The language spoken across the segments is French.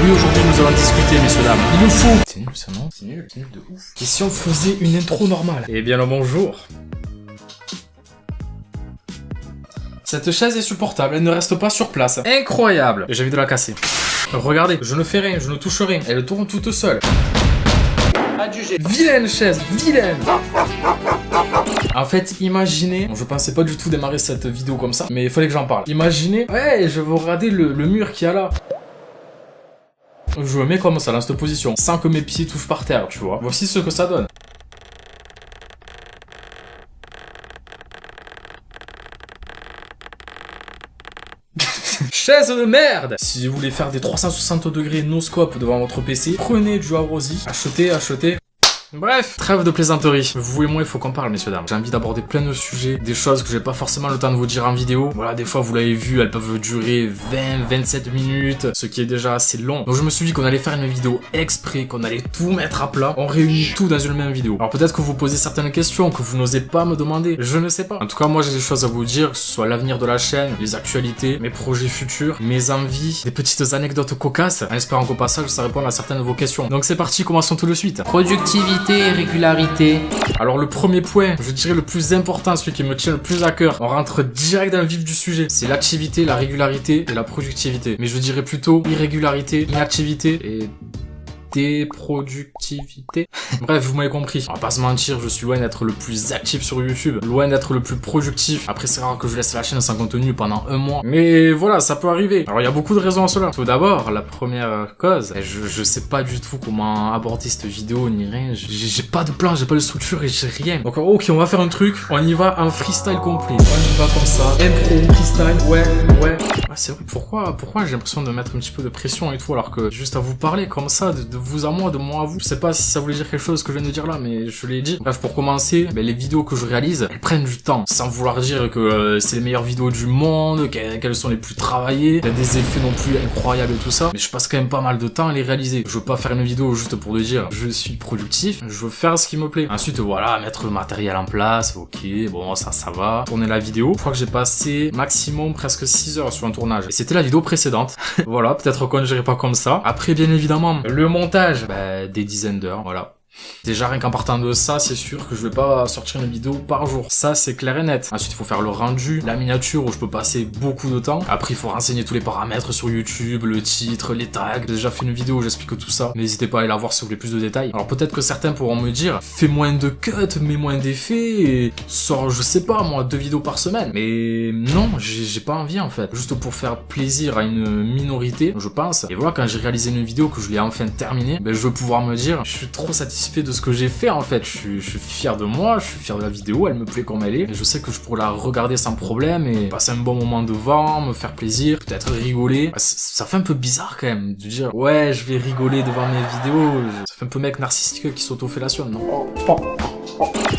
Oui, aujourd'hui nous allons discuter, messieurs dames. Il nous faut... C'est nul ça, non? C'est nul de ouf. Et si on faisait une intro normale? Eh bien le bonjour. Cette chaise est supportable, elle ne reste pas sur place. Incroyable. J'ai envie de la casser. Regardez, je ne fais rien, je ne touche rien. Elle tourne toute seule. Vilaine chaise, vilaine. En fait, imaginez, je pensais pas du tout démarrer cette vidéo comme ça, mais il fallait que j'en parle. Imaginez, ouais, je vais regarder le mur qu'il y a là. Je me mets comme ça, dans cette position, sans que mes pieds touchent par terre, tu vois. Voici ce que ça donne. Chaise de merde! Si vous voulez faire des 360 degrés no-scope devant votre PC, prenez du Arosi, achetez. Bref, trêve de plaisanterie. Vous et moi, il faut qu'on parle, messieurs dames. J'ai envie d'aborder plein de sujets, des choses que j'ai pas forcément le temps de vous dire en vidéo. Voilà, des fois, vous l'avez vu, elles peuvent durer 20-27 minutes, ce qui est déjà assez long. Donc je me suis dit qu'on allait faire une vidéo exprès, qu'on allait tout mettre à plat. On réunit tout dans une même vidéo. Alors peut-être que vous posez certaines questions que vous n'osez pas me demander. Je ne sais pas. En tout cas, moi, j'ai des choses à vous dire, que ce soit l'avenir de la chaîne, les actualités, mes projets futurs, mes envies, des petites anecdotes cocasses, en espérant qu'au passage, ça réponde à certaines de vos questions. Donc c'est parti, commençons tout de suite. Productivité. Régularité. Alors le premier point, je dirais le plus important, celui qui me tient le plus à cœur, on rentre direct dans le vif du sujet, c'est l'activité, la régularité et la productivité. Mais je dirais plutôt irrégularité, inactivité et déproductivité. Bref, vous m'avez compris. On va pas se mentir, je suis loin d'être le plus actif sur YouTube, loin d'être le plus productif. Après, c'est rare que je laisse la chaîne sans contenu pendant un mois. Mais voilà, ça peut arriver. Alors, il y a beaucoup de raisons à cela. Tout d'abord, la première cause, je sais pas du tout comment aborder cette vidéo ni rien. J'ai pas de plan, j'ai pas de structure et j'ai rien. Donc, ok, on va faire un truc. On y va en freestyle complet. On y va comme ça. Impro, freestyle, ouais. Ah, c'est vrai, pourquoi j'ai l'impression de mettre un petit peu de pression et tout, alors que juste à vous parler comme ça, de vous à moi, de moi à vous. Je sais pas si ça voulait dire quelque chose que je viens de dire là, mais je l'ai dit. Bref, pour commencer, les vidéos que je réalise, elles prennent du temps. Sans vouloir dire que c'est les meilleures vidéos du monde, qu'elles sont les plus travaillées, qu'il y a des effets non plus incroyables et tout ça. Mais je passe quand même pas mal de temps à les réaliser. Je veux pas faire une vidéo juste pour le dire. Je suis productif, je veux faire ce qui me plaît. Ensuite, voilà, mettre le matériel en place, ok, bon, ça va. Tourner la vidéo. Je crois que j'ai passé maximum presque 6 heures sur un tournage. Et c'était la vidéo précédente. Voilà, peut-être qu'on ne dirait pas comme ça. Après, bien évidemment, le montage, des dizaines d'heures, voilà. Déjà, rien qu'en partant de ça, c'est sûr que je vais pas sortir une vidéo par jour. Ça, c'est clair et net. Ensuite, il faut faire le rendu, la miniature où je peux passer beaucoup de temps. Après, il faut renseigner tous les paramètres sur YouTube, le titre, les tags. J'ai déjà fait une vidéo où j'explique tout ça. N'hésitez pas à aller la voir si vous voulez plus de détails. Alors peut-être que certains pourront me dire, fais moins de cuts, mets moins d'effets et sors, je sais pas, moi, 2 vidéos par semaine. Mais non, j'ai pas envie en fait. Juste pour faire plaisir à une minorité, je pense. Et voilà, quand j'ai réalisé une vidéo, que je l'ai enfin terminée, je veux pouvoir me dire, je suis trop satisfait de ce que j'ai fait en fait, je suis fier de moi, je suis fier de la vidéo, elle me plaît comme elle est, et je sais que je pourrais la regarder sans problème et passer un bon moment devant, me faire plaisir, peut-être rigoler. Ça fait un peu bizarre quand même de dire ouais je vais rigoler devant mes vidéos, ça fait un peu mec narcissique qui s'auto-fellation, non?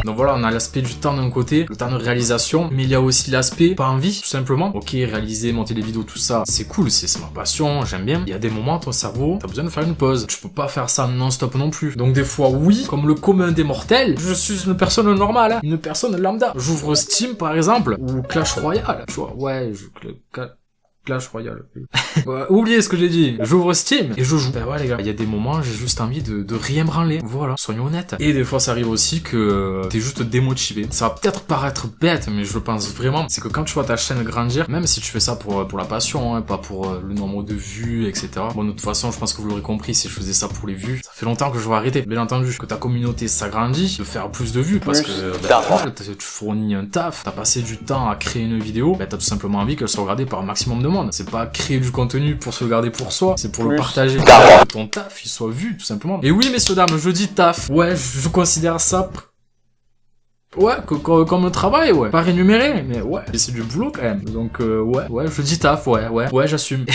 Donc voilà, on a l'aspect du temps d'un côté, le temps de réalisation, mais il y a aussi l'aspect pas envie, tout simplement. Ok, réaliser, monter des vidéos, tout ça, c'est cool, c'est ma passion, j'aime bien. Il y a des moments, ton cerveau, t'as besoin de faire une pause. Tu peux pas faire ça non-stop non plus. Donc des fois, oui, comme le commun des mortels, je suis une personne normale, hein, une personne lambda. J'ouvre Steam, par exemple, ou Clash Royale, tu vois, ouais, Clash Royale. Ouais, oubliez ce que j'ai dit. J'ouvre Steam et je joue. Ben ouais les gars, il y a des moments j'ai juste envie de rien branler. Voilà, soyons honnêtes. Et des fois ça arrive aussi que t'es juste démotivé. Ça va peut-être paraître bête, mais je le pense vraiment. C'est que quand tu vois ta chaîne grandir, même si tu fais ça pour la passion, hein, pas pour le nombre de vues, etc. Bon, de toute façon, je pense que vous l'aurez compris, si je faisais ça pour les vues, ça fait longtemps que je vais arrêter. Bien entendu, que ta communauté s'agrandit, de faire plus de vues, parce que tu fournis un taf, t'as passé du temps à créer une vidéo, t'as tout simplement envie qu'elle soit regardée par un maximum de monde. C'est pas créer du contenu pour se le garder pour soi, c'est pour le partager. Que ton taf, il soit vu, tout simplement. Et oui, messieurs, dames, je dis taf. Ouais, je considère ça... Ouais, comme un travail, ouais. Pas rémunéré, mais ouais. Et c'est du boulot quand même. Donc, ouais, je dis taf, ouais, j'assume.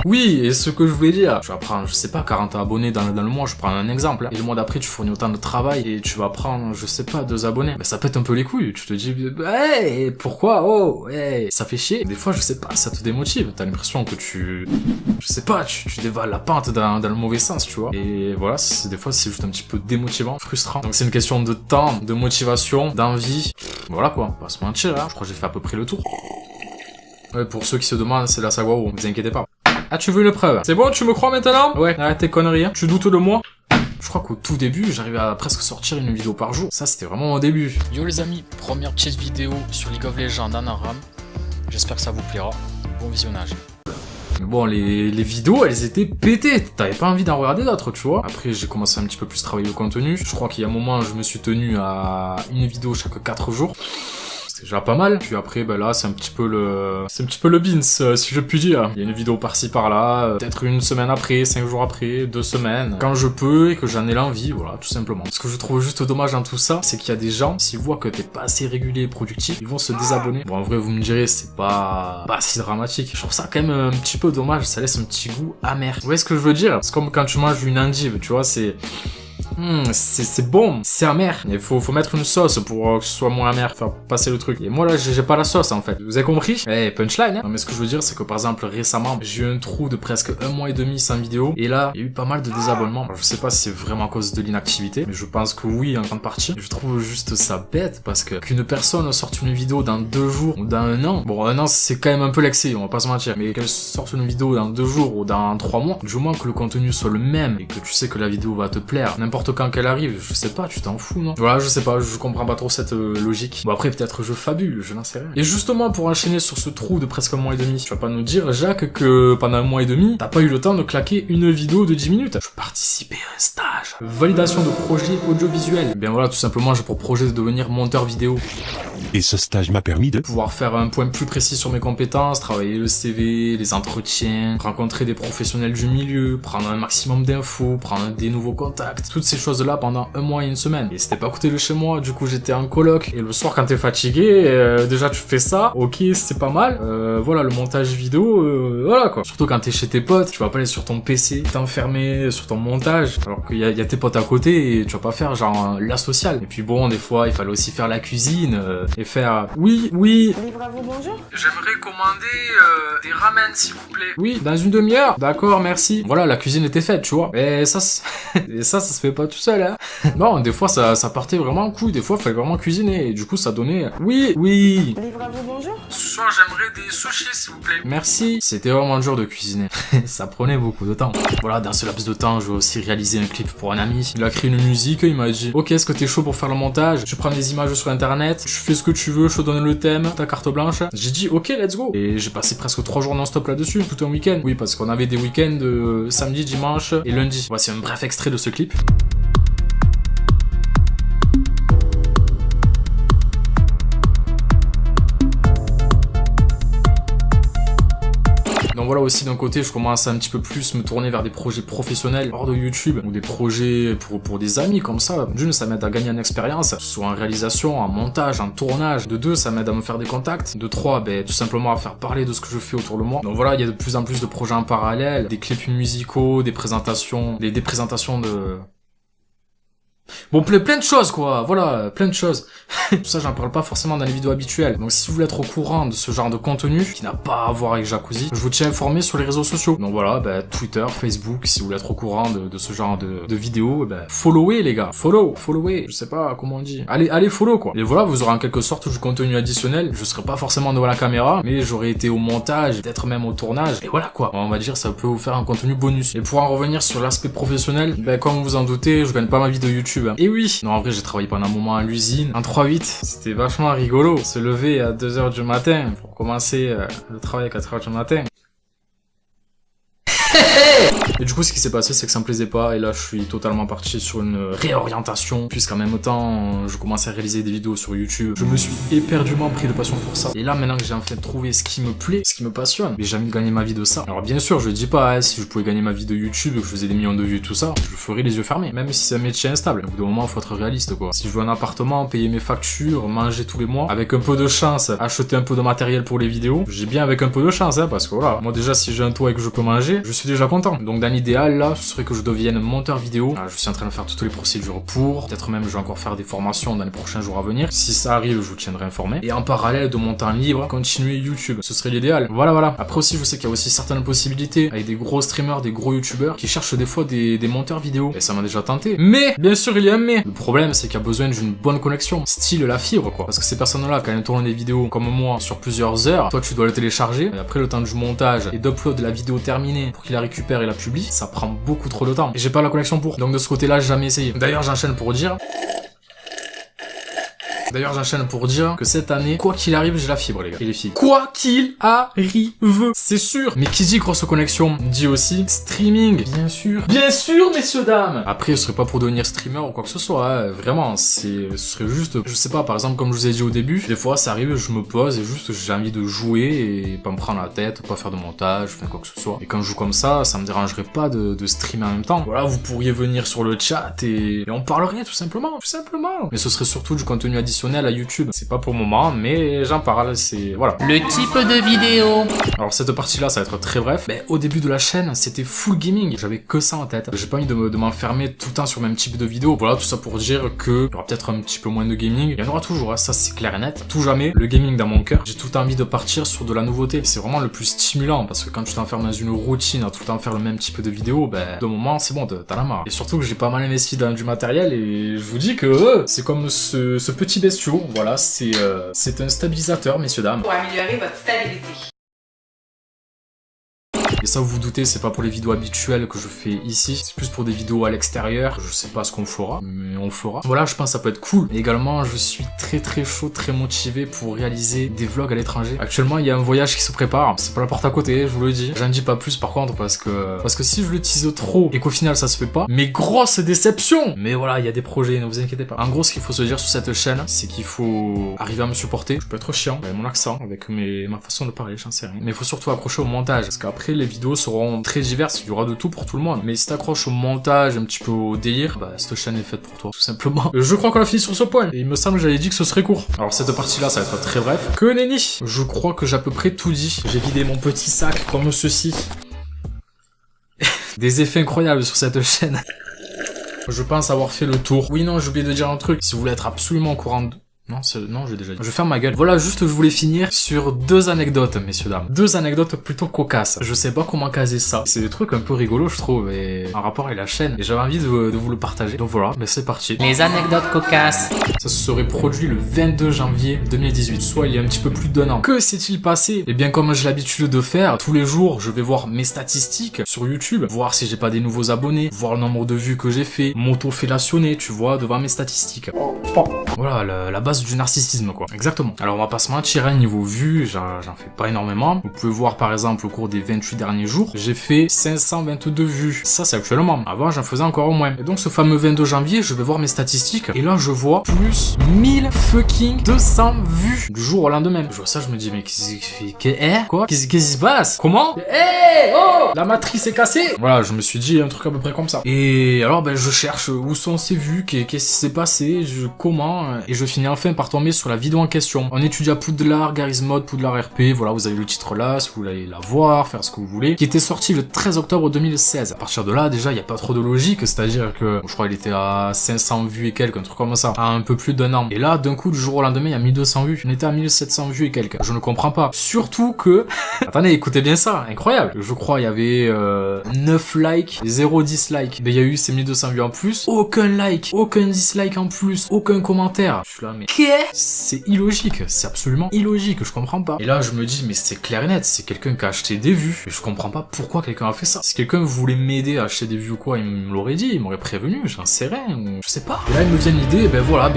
Oui, et ce que je voulais dire, tu vas prendre, je sais pas, 40 abonnés dans le mois, je prends un exemple. Et le mois d'après, tu fournis autant de travail et tu vas prendre, je sais pas, 2 abonnés. Ça pète un peu les couilles. Tu te dis, hey, pourquoi? Oh, hey, ça fait chier. Des fois, je sais pas, ça te démotive. T'as l'impression que je sais pas, tu dévales la pente dans le mauvais sens, tu vois. Et voilà, des fois, c'est juste un petit peu démotivant, frustrant. Donc, c'est une question de temps, de motivation, d'envie, voilà quoi, on va pas se mentir, hein. Je crois que j'ai fait à peu près le tour. Ouais, pour ceux qui se demandent, c'est la Sagwao, vous inquiétez pas. Ah, tu veux une preuve? C'est bon, tu me crois maintenant? Ouais, arrête tes conneries, hein. Tu doutes de moi? Je crois qu'au tout début, j'arrivais à presque sortir une vidéo par jour. Ça, c'était vraiment au début. Yo les amis, première petite vidéo sur League of Legends en ARAM. J'espère que ça vous plaira. Bon visionnage. Mais bon, les vidéos, elles étaient pétées. T'avais pas envie d'en regarder d'autres, tu vois. Après, j'ai commencé un petit peu plus travailler le contenu. Je crois qu'il y a un moment, je me suis tenu à une vidéo chaque 4 jours. C'est déjà pas mal. Puis après, ben là, c'est un petit peu le beans, si je puis dire. Il y a une vidéo par-ci par-là, peut-être une semaine après, 5 jours après, 2 semaines. Quand je peux et que j'en ai l'envie, voilà, tout simplement. Ce que je trouve juste dommage dans tout ça, c'est qu'il y a des gens, s'ils voient que t'es pas assez régulier et productif, ils vont se désabonner. Bon, en vrai, vous me direz, c'est pas si dramatique. Je trouve ça quand même un petit peu dommage, ça laisse un petit goût amer. Vous voyez ce que je veux dire? C'est comme quand tu manges une endive, tu vois, c'est bon, c'est amer. Il faut mettre une sauce pour que ce soit moins amer, faire passer le truc. Et moi là, j'ai pas la sauce en fait. Vous avez compris? Punchline, hein. Non mais ce que je veux dire, c'est que par exemple récemment, j'ai eu un trou de presque 1 mois et demi sans vidéo. Et là, il y a eu pas mal de désabonnements. Alors, je sais pas si c'est vraiment à cause de l'inactivité, mais je pense que oui, en grande partie. Je trouve juste ça bête parce que qu'une personne sorte une vidéo dans 2 jours ou dans 1 an. Bon, 1 an, c'est quand même un peu l'excès, on va pas se mentir. Mais qu'elle sorte une vidéo dans 2 jours ou dans 3 mois, du moins que le contenu soit le même et que tu sais que la vidéo va te plaire, n'importe quand qu'elle arrive, je sais pas, tu t'en fous, non? Voilà, je sais pas, je comprends pas trop cette logique. Bon après, peut-être je fabule, je n'en sais rien. Et justement, pour enchaîner sur ce trou de presque 1 mois et demi, tu vas pas nous dire, Jacques, que pendant 1 mois et demi, t'as pas eu le temps de claquer une vidéo de 10 minutes. Je participais à un stage. Validation de projet audiovisuel. Bien voilà, tout simplement, j'ai pour projet de devenir monteur vidéo. Et ce stage m'a permis de pouvoir faire un point plus précis sur mes compétences, travailler le CV, les entretiens, rencontrer des professionnels du milieu, prendre un maximum d'infos, prendre des nouveaux contacts, toutes ces choses-là pendant 1 mois et 1 semaine. Et c'était pas à côté de chez moi, du coup j'étais en coloc, et le soir quand t'es fatigué, déjà tu fais ça, ok c'est pas mal, voilà le montage vidéo, voilà quoi. Surtout quand t'es chez tes potes, tu vas pas aller sur ton PC, t'enfermer sur ton montage, alors qu'il y a tes potes à côté, et tu vas pas faire genre la sociale. Et puis bon, des fois il fallait aussi faire la cuisine, et faire oui. Livrez-vous bonjour. J'aimerais commander des ramen s'il vous plaît. Oui, dans une demi-heure. D'accord, merci. Voilà, la cuisine était faite, tu vois. Et ça se fait pas tout seul, hein. Non, des fois ça partait vraiment en couille. Des fois, il fallait vraiment cuisiner. Et du coup, ça donnait. Oui. Livrez-vous bonjour. Ce soir, j'aimerais des sushis s'il vous plaît. Merci. C'était vraiment dur de cuisiner. Ça prenait beaucoup de temps. Voilà, dans ce laps de temps, je vais aussi réaliser un clip pour un ami. Il a créé une musique. Il m'a dit, ok, est-ce que t'es chaud pour faire le montage? Tu prends des images sur internet. Je fais ce que tu veux. Je te donne le thème, ta carte blanche. J'ai dit, ok, let's go. Et j'ai passé presque 3 jours non-stop là-dessus, tout un week-end. Oui, parce qu'on avait des week-ends samedi, dimanche et lundi. Voici un bref extrait de ce clip. Donc voilà aussi d'un côté je commence à un petit peu plus me tourner vers des projets professionnels hors de YouTube ou des projets pour des amis comme ça. D'une, ça m'aide à gagner en expérience, soit en réalisation, en montage, en tournage. De 2, ça m'aide à me faire des contacts. De 3, tout simplement à faire parler de ce que je fais autour de moi. Donc voilà, il y a de plus en plus de projets en parallèle, des clips musicaux, des présentations, des présentations de... Bon, plein de choses, quoi. Voilà, plein de choses. Tout ça, j'en parle pas forcément dans les vidéos habituelles. Donc, si vous voulez être au courant de ce genre de contenu, qui n'a pas à voir avec Jacuzzi, je vous tiens informé sur les réseaux sociaux. Donc voilà, Twitter, Facebook, si vous voulez être au courant de ce genre de vidéos, followez, les gars. Followez. Je sais pas comment on dit. Allez, follow, quoi. Et voilà, vous aurez en quelque sorte du contenu additionnel. Je serai pas forcément devant la caméra, mais j'aurais été au montage, peut-être même au tournage. Et voilà, quoi. On va dire, ça peut vous faire un contenu bonus. Et pour en revenir sur l'aspect professionnel, comme vous en doutez, je gagne pas ma vie de YouTube. Et oui, non en vrai j'ai travaillé pendant un moment à l'usine, en 3-8, c'était vachement rigolo, se lever à 2h du matin pour commencer le travail à 4h du matin. Et du coup, ce qui s'est passé, c'est que ça me plaisait pas, et là, je suis totalement parti sur une réorientation, puisqu'en même temps, je commençais à réaliser des vidéos sur YouTube. Je me suis éperdument pris de passion pour ça. Et là, maintenant que j'ai enfin trouvé ce qui me plaît, ce qui me passionne, mais j'ai envie de gagner ma vie de ça. Alors bien sûr, je dis pas, si je pouvais gagner ma vie de YouTube, que je faisais des millions de vues, tout ça, je ferais les yeux fermés, même si c'est un métier instable. Au bout d'un moment, faut être réaliste, quoi. Si je veux un appartement, payer mes factures, manger tous les mois, avec un peu de chance, acheter un peu de matériel pour les vidéos, j'ai bien avec un peu de chance, parce que voilà, moi déjà, si j'ai un toit et que je peux manger, je suis déjà content. Donc dans plan idéal là, ce serait que je devienne monteur vidéo. Je suis en train de faire toutes les procédures pour, peut-être même je vais encore faire des formations dans les prochains jours à venir. Si ça arrive, je vous tiendrai informé. Et en parallèle de mon temps libre, continuer YouTube. Ce serait l'idéal. Voilà. Après aussi, je sais qu'il y a aussi certaines possibilités avec des gros streamers, des gros youtubeurs qui cherchent des fois des monteurs vidéo. Et ça m'a déjà tenté. Mais, bien sûr, il y a un mais. Le problème, c'est qu'il y a besoin d'une bonne connexion. Style la fibre, quoi. Parce que ces personnes-là, quand elles tournent des vidéos comme moi sur plusieurs heures, toi, tu dois le télécharger. Et après, le temps du montage et d'upload de la vidéo terminée pour qu'il la récupère et la publie, ça prend beaucoup trop de temps. Et j'ai pas la connexion pour. Donc de ce côté-là, j'ai jamais essayé. D'ailleurs, j'enchaîne pour dire que cette année, quoi qu'il arrive, j'ai la fibre, les gars. Et les filles. Quoi qu'il arrive, c'est sûr. Mais qui dit grosse connexion, dit aussi streaming. Bien sûr, messieurs, dames. Après, ce serait pas pour devenir streamer ou quoi que ce soit, hein. Vraiment, ce serait juste, je sais pas, par exemple, comme je vous ai dit au début, des fois, ça arrive, je me pose et juste, j'ai envie de jouer et pas me prendre la tête, pas faire de montage, faire quoi que ce soit. Et quand je joue comme ça me dérangerait pas de streamer en même temps. Voilà, vous pourriez venir sur le chat et on parlerait tout simplement. Mais ce serait surtout du contenu additionnel à YouTube. C'est pas pour le moment, mais j'en parle, c'est... Voilà. Le type de vidéo. Alors cette partie-là, ça va être très bref. Mais au début de la chaîne, c'était full gaming. J'avais que ça en tête. J'ai pas envie de m'enfermer tout le temps sur le même type de vidéo. Voilà, tout ça pour dire que il y aura peut-être un petit peu moins de gaming. Il y en aura toujours, hein, ça c'est clair et net. Tout jamais, le gaming dans mon cœur. J'ai tout envie de partir sur de la nouveauté. C'est vraiment le plus stimulant parce que quand tu t'enfermes dans une routine à tout le temps faire le même type de vidéo, de moment, c'est bon, t'as la marre. Et surtout que j'ai pas mal investi dans du matériel et je vous dis que c'est comme ce petit bestiau. Voilà, c'est un stabilisateur, messieurs, dames. Pour améliorer votre stabilité. Et ça, vous vous doutez, c'est pas pour les vidéos habituelles que je fais ici, c'est plus pour des vidéos à l'extérieur. Je sais pas ce qu'on fera, mais on le fera. Voilà, je pense que ça peut être cool. Et également, je suis très chaud, très motivé pour réaliser des vlogs à l'étranger. Actuellement, il y a un voyage qui se prépare. C'est pas la porte à côté, je vous le dis. J'en dis pas plus par contre parce que si je le tease trop et qu'au final ça se fait pas, mais grosse déception. Mais voilà, il y a des projets, ne vous inquiétez pas. En gros, ce qu'il faut se dire sur cette chaîne, c'est qu'il faut arriver à me supporter. Je peux être chiant avec mon accent, avec ma façon de parler, j'en sais rien. Mais il faut surtout accrocher au montage parce qu'après les vidéos seront très diverses, il y aura de tout pour tout le monde. Mais si t'accroches au montage, un petit peu au délire, cette chaîne est faite pour toi, tout simplement. Je crois qu'on a fini sur ce point. Et il me semble que j'avais dit que ce serait court. Alors cette partie-là, ça va être très bref. Que nenni. Je crois que j'ai à peu près tout dit. J'ai vidé mon petit sac comme ceci. Des effets incroyables sur cette chaîne. Je pense avoir fait le tour. Oui, non, j'ai oublié de dire un truc. Si vous voulez être absolument au courant de... Non, j'ai déjà dit. Je ferme ma gueule. Voilà, juste je voulais finir sur 2 anecdotes, messieurs, dames. 2 anecdotes plutôt cocasses. Je sais pas comment caser ça. C'est des trucs un peu rigolos, je trouve, et en rapport avec la chaîne. Et j'avais envie de vous le partager. Donc voilà, c'est parti. Les anecdotes cocasses. Ça se serait produit le 22 janvier 2018, soit il y a un petit peu plus d'1 an. Que s'est-il passé? Eh bien, comme j'ai l'habitude de faire, tous les jours, je vais voir mes statistiques sur YouTube, voir si j'ai pas des nouveaux abonnés, voir le nombre de vues que j'ai fait, m'auto-fellationner, tu vois, devant mes statistiques. Voilà, la base du narcissisme, quoi. Exactement. Alors, on va pas se mentir, hein, niveau vues, j'en fais pas énormément. Vous pouvez voir, par exemple, au cours des 28 derniers jours, j'ai fait 522 vues. Ça, c'est actuellement. Avant, j'en faisais encore moins. Et donc, ce fameux 22 janvier, je vais voir mes statistiques, et là, je vois plus 1200 vues du jour au lendemain. Je vois ça, je me dis, mais qu'est-ce qui se passe? Comment? La matrice est cassée! Voilà, je me suis dit un truc à peu près comme ça. Et alors, je cherche où sont ces vues, qu'est-ce qui s'est passé, comment, et je finis enfin par tomber sur la vidéo en question. On étudie à Poudlard, Garry's Mod, Poudlard RP, voilà, vous avez le titre là, si vous voulez la voir, faire ce que vous voulez, qui était sorti le 13 octobre 2016. À partir de là, déjà, il n'y a pas trop de logique, c'est-à-dire que, je crois qu'il était à 500 vues et quelques, un truc comme ça, à un peu plus d'1 an. Et là, d'un coup, du jour au lendemain, il y a 1200 vues. On était à 1700 vues et quelques. Je ne comprends pas. Surtout que... Attendez, écoutez bien ça, incroyable. Je crois il y avait 9 likes, 0 dislike. Il y a eu ces 1200 vues en plus. Aucun like, aucun dislike en plus, aucun commentaire. Je suis là, mais... C'est illogique, c'est absolument illogique, je comprends pas. Et là, je me dis, mais c'est clair et net, c'est quelqu'un qui a acheté des vues. Et je comprends pas pourquoi quelqu'un a fait ça. Si quelqu'un voulait m'aider à acheter des vues ou quoi, il me l'aurait dit, il m'aurait prévenu, j'en sais rien, ou... je sais pas. Et là, il me vient l'idée,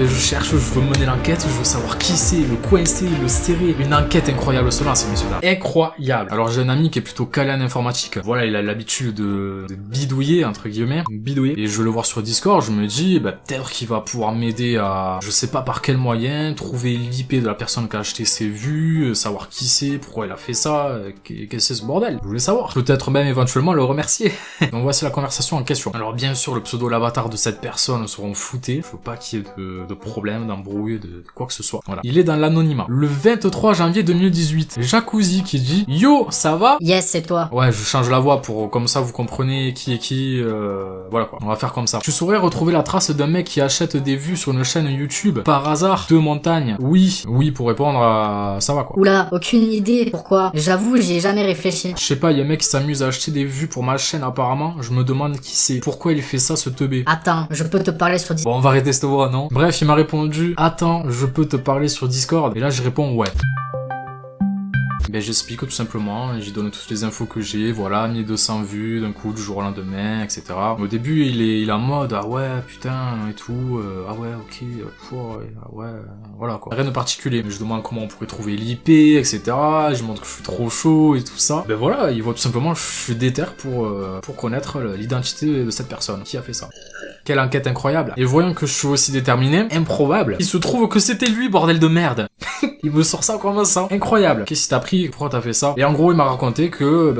je cherche, je veux mener l'enquête, je veux savoir qui c'est, le coincer, le serrer. Une enquête incroyable, cela, ces messieurs-là. Incroyable. Alors, j'ai un ami qui est plutôt calé en informatique. Voilà, il a l'habitude de bidouiller, entre guillemets. Bidouiller. Et je le vois sur Discord, je me dis, peut-être qu'il va pouvoir m'aider à, je sais pas par quel moyen, trouver l'IP de la personne qui a acheté ses vues, savoir qui c'est, pourquoi il a fait ça, qu'est-ce que c'est ce bordel. Je voulais savoir. Peut-être même éventuellement le remercier. Donc voici la conversation en question. Alors bien sûr, le pseudo, l'avatar de cette personne seront floutés. Je veux pas qu'il y ait de problème, d'embrouille, de quoi que ce soit. Voilà. Il est dans l'anonymat. Le 23 janvier 2018, Jacuzzi qui dit « Yo, ça va ?» Yes, c'est toi. Ouais, je change la voix pour, comme ça vous comprenez qui est qui, voilà quoi. On va faire comme ça. Tu saurais retrouver la trace d'un mec qui achète des vues sur une chaîne YouTube par hasard de montagne? Oui, pour répondre à ça va quoi. Oula, aucune idée. Pourquoi? J'avoue, j'y ai jamais réfléchi. Je sais pas, il y a un mec qui s'amuse à acheter des vues pour ma chaîne apparemment. Je me demande qui c'est. Pourquoi il fait ça, ce teubé? Attends, je peux te parler sur Discord. Bon, on va arrêter cette voix, non? Bref, il m'a répondu « Attends, je peux te parler sur Discord ?» Et là, je réponds « Ouais ». Ben j'explique tout simplement, j'y donne toutes les infos que j'ai, voilà, 1200 vues d'un coup du jour au lendemain, etc. Au début il est en mode ah ouais putain et tout, ah ouais ok, ah ouais, voilà quoi. Rien de particulier, mais je demande comment on pourrait trouver l'IP, etc. Je montre que je suis trop chaud et tout ça. Ben voilà, il voit tout simplement je suis déter pour connaître l'identité de cette personne qui a fait ça. Quelle enquête incroyable. Et voyant que je suis aussi déterminé, improbable, il se trouve que c'était lui, bordel de merde. Il me sort ça comme ça. Incroyable. Qu'est-ce que t'as pris? Pourquoi t'as fait ça? Et en gros, il m'a raconté que,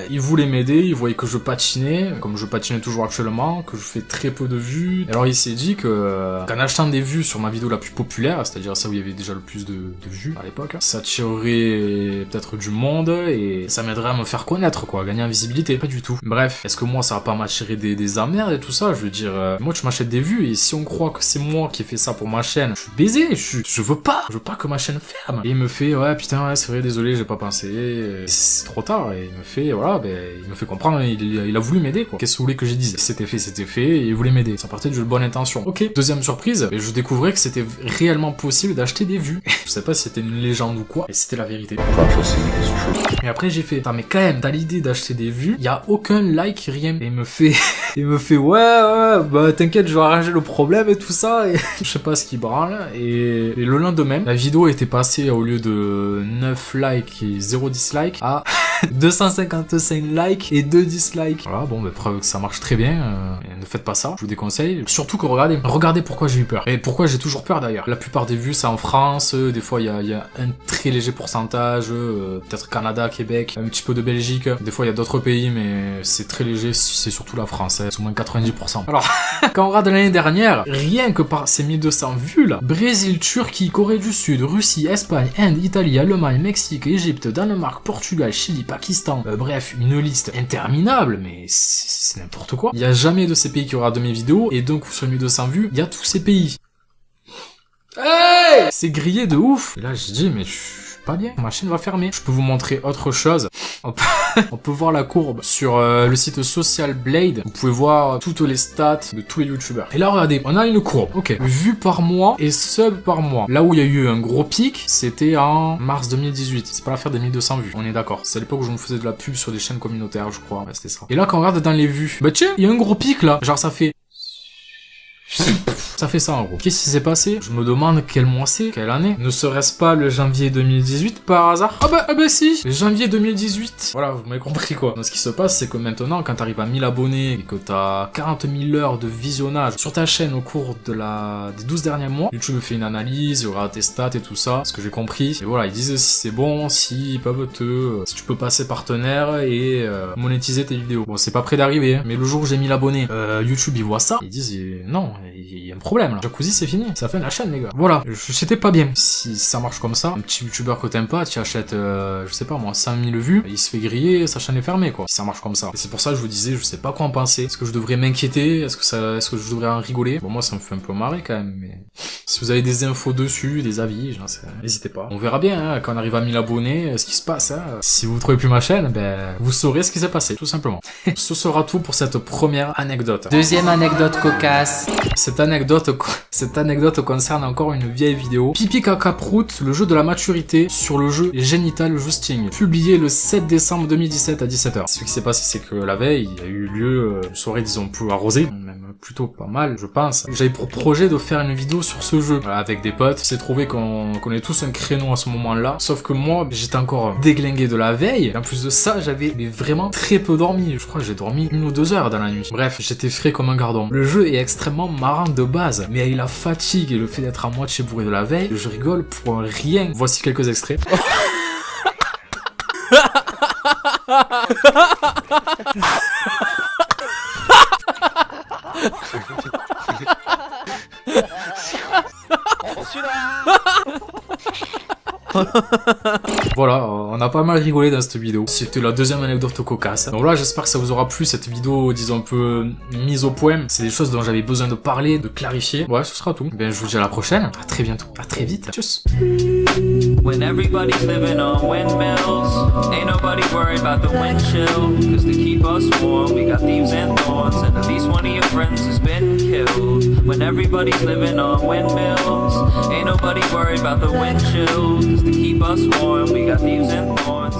il voulait m'aider, il voyait que je patinais, comme je patinais toujours actuellement, que je fais très peu de vues. Alors il s'est dit que, qu'en achetant des vues sur ma vidéo la plus populaire, c'est-à-dire ça où il y avait déjà le plus de vues à l'époque, ça attirerait peut-être du monde et ça m'aiderait à me faire connaître, quoi, à gagner en visibilité. Pas du tout. Bref, est-ce que moi ça va pas m'attirer des emmerdes et tout ça? Je veux dire, moi tu m'achètes des vues et si on croit que c'est moi qui ai fait ça pour ma chaîne, je suis baisé, je veux pas que ma chaîne ferme. Et il me fait ouais putain ouais c'est vrai désolé j'ai pas pensé, c'est trop tard. Et il me fait voilà il me fait comprendre, il a voulu m'aider quoi. Qu'est-ce que vous voulez que je dise? C'était fait et il voulait m'aider. Ça partait d'une bonne intention. Ok. Deuxième surprise, et je découvrais que c'était réellement possible d'acheter des vues. Je sais pas si c'était une légende ou quoi, et c'était la vérité. Mais après j'ai fait attends mais quand même t'as l'idée d'acheter des vues, y a aucun like rien. Et il me fait ouais bah t'inquiète je vais arranger le problème et tout ça et je sais pas ce qui branle et le lendemain la vidéo était passée au lieu de 9 likes et 0 dislike à 255 likes et 2 dislikes. Voilà bon bah preuve que ça marche très bien, ne faites pas ça, je vous déconseille. Surtout que regardez pourquoi j'ai eu peur et pourquoi j'ai toujours peur d'ailleurs. La plupart des vues c'est en France, des fois il y a un très léger pourcentage, peut-être Canada, Québec, un petit peu de Belgique, des fois il y a d'autres pays mais c'est très léger, c'est surtout la France, c'est au moins 90%. Alors quand on regarde l'année dernière, rien que par ces 1200 vues là, Brésil, Turquie, Corée du Sud, Russie, Espagne, Inde, Italie, Allemagne, Mexique, Égypte, Danemark, Portugal, Chili, Pakistan, bref, une liste interminable, mais c'est n'importe quoi. Il y a jamais de ces pays qui aura de mes vidéos, et donc sur 1200 vues, il y a tous ces pays. Hey! C'est grillé de ouf! Et là, je dis, mais je suis pas bien, ma chaîne va fermer. Je peux vous montrer autre chose. On peut voir la courbe sur le site Social Blade. Vous pouvez voir toutes les stats de tous les youtubeurs. Et là, regardez, on a une courbe. Ok, vues par mois et sub par mois. Là où il y a eu un gros pic, c'était en mars 2018. C'est pas l'affaire des 1200 vues, on est d'accord. C'est à l'époque où je me faisais de la pub sur des chaînes communautaires, je crois. Ouais, c'était ça. Et là, quand on regarde dans les vues, bah tiens, il y a un gros pic là. Genre, ça fait... Ça fait ça en gros. Qu'est-ce qui s'est passé? Je me demande quel mois c'est, quelle année. Ne serait-ce pas le janvier 2018 par hasard? Ah bah si, le janvier 2018. Voilà, vous m'avez compris quoi. Donc ce qui se passe c'est que maintenant quand t'arrives à 1000 abonnés et que t'as 40 000 heures de visionnage sur ta chaîne au cours des 12 derniers mois, YouTube fait une analyse, il y aura tes stats et tout ça, ce que j'ai compris. Et voilà, ils disent si c'est bon, si tu peux passer partenaire et monétiser tes vidéos. Bon, c'est pas près d'arriver, hein, mais le jour où j'ai 1000 abonnés, YouTube ils voient ça, ils disent non, il y a un problème là. Jacuzzi c'est fini, ça fait la chaîne les gars. Voilà, j'étais pas bien. Si ça marche comme ça, un petit youtubeur que t'aimes pas, tu achètes, je sais pas moi, 5000 vues, il se fait griller, sa chaîne est fermée quoi. Si ça marche comme ça. Et c'est pour ça que je vous disais, je sais pas quoi en penser. Est-ce que je devrais m'inquiéter? Est-ce que je devrais en rigoler? Bon moi ça me fait un peu marrer quand même, mais si vous avez des infos dessus, des avis, j'en sais, n'hésitez pas. On verra bien hein, quand on arrive à 1000 abonnés, ce qui se passe. Hein. Si vous trouvez plus ma chaîne, ben vous saurez ce qui s'est passé, tout simplement. Ce sera tout pour cette première anecdote. Deuxième anecdote cocasse. Cette anecdote concerne encore une vieille vidéo. Pipi Caca Prout, le jeu de la maturité sur le jeu Genital Justing, publié le 7 décembre 2017 à 17h. Ce qui s'est passé, c'est que la veille, il y a eu lieu une soirée, disons, peu arrosée, même plutôt pas mal, je pense. J'avais pour projet de faire une vidéo sur ce jeu, voilà, avec des potes. C'est trouvé qu'on ait tous un créneau à ce moment-là. Sauf que moi, j'étais encore déglingué de la veille. Et en plus de ça, j'avais vraiment très peu dormi. Je crois que j'ai dormi 1 ou 2 heures dans la nuit. Bref, j'étais frais comme un gardon. Le jeu est extrêmement marrant de base, mais avec la fatigue et le fait d'être à moitié bourré de la veille, je rigole pour rien. Voici quelques extraits. Voilà, on a pas mal rigolé dans cette vidéo. C'était la deuxième anecdote cocasse. Donc là, j'espère que ça vous aura plu, cette vidéo, disons, un peu mise au point. C'est des choses dont j'avais besoin de parler, de clarifier. Ouais, ce sera tout. Ben, je vous dis à la prochaine. À très bientôt. À très vite. Tchuss. When everybody's living on windmills, ain't nobody worried about the wind chill. Cause to keep us warm, we got leaves and thorns, and at least one of your friends has been killed. When everybody's living on windmills, ain't nobody worried about the wind chill. Cause to keep us warm, we got leaves and thorns.